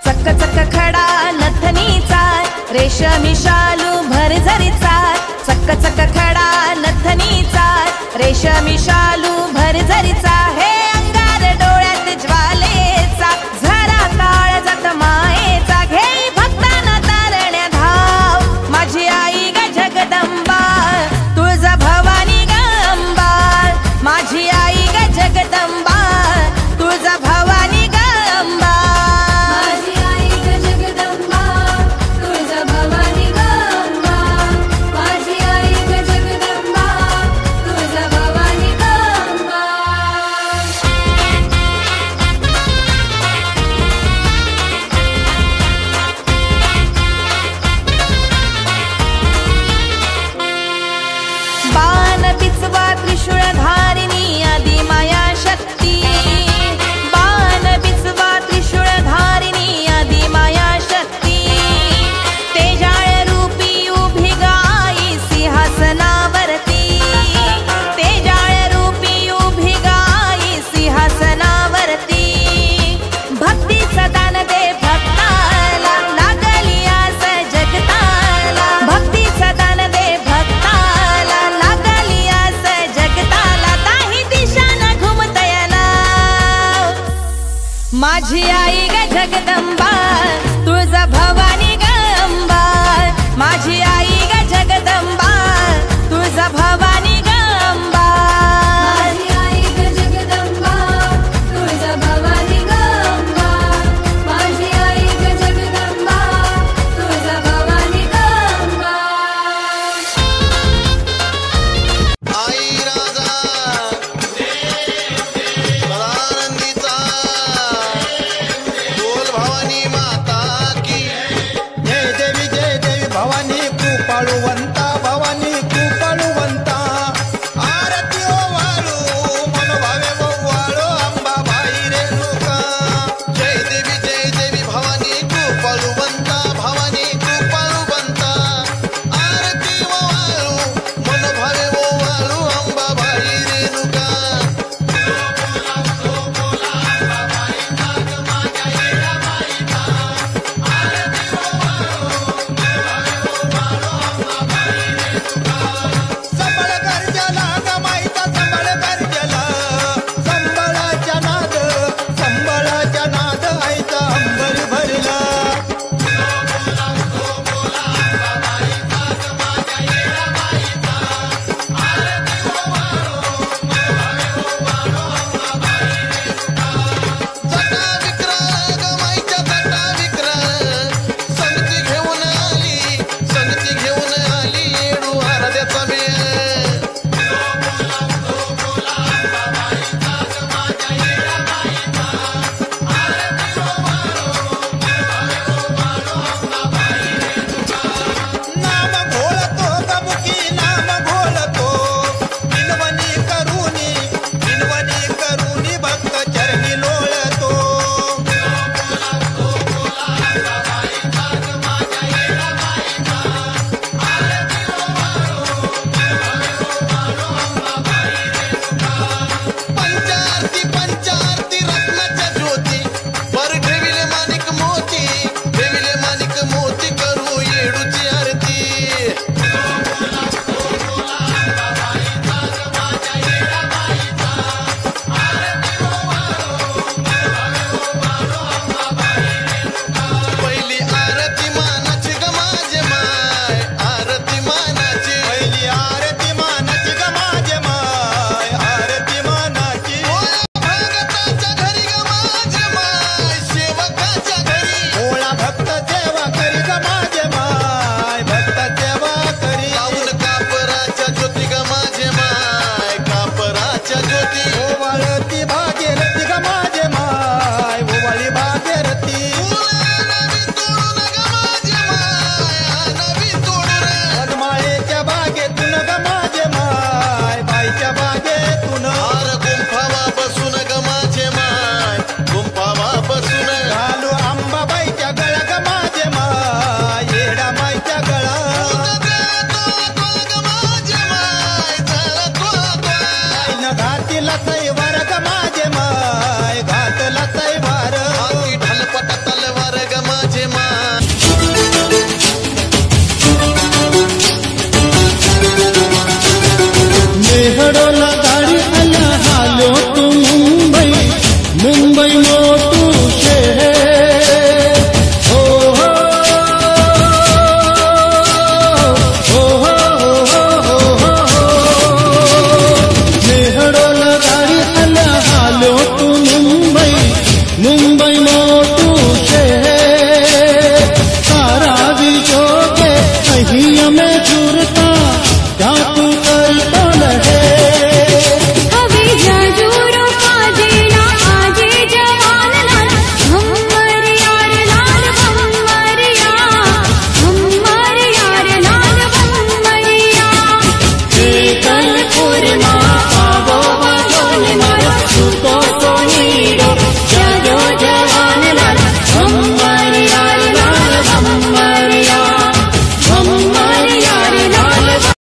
चक्क चक्क खडा नथनीचा रेशमी शालू भरझरीचा चक्क चक्क खडा नथनीचा रेशमी शालू भरझरीचा हे अंगार डोळ्यात ज्वालेचा झरा काळजात मायेचा घे भक्तांना तारण्या धाव माझी आई ग जगदंबा तुळजा भवानी ग अंबा माझी आई ग जगदंबा तुळजा भवानी ग अंबा माझी आई ग जगदंबा तुळजा भवानी ग अंबा माझी आई ग जगदंबा तुळजा भवानी ग अंबा बाण बिचवा त्रिशूळ धारिणी आदि माया शक्ती बाण बिचवा त्रिशूळ धारिणी आदि माया शक्ती तेजाळ रूपी उभी गाई सिंहासनावरती तेजाळ रूपी उभी गाई सिंहासनावरती भक्तीचा दान दे भक्ताला लागली आस जगताला भक्तीचा दान दे भक्ताला लागली आस जगताला ताही दिशाना घुमतयना माझी आई ग जगदंबा तुळजा भवानी ग अंबा माझी आई ग जगदंबा तुळजा भवानी ग अंबा माझी आई ग जगदंबा तुळजा भवानी ग अंबा माझी आई ग जगदंबा तुळजा भवानी ग अंबा आई राजा सदानंदीचा बोल भवानी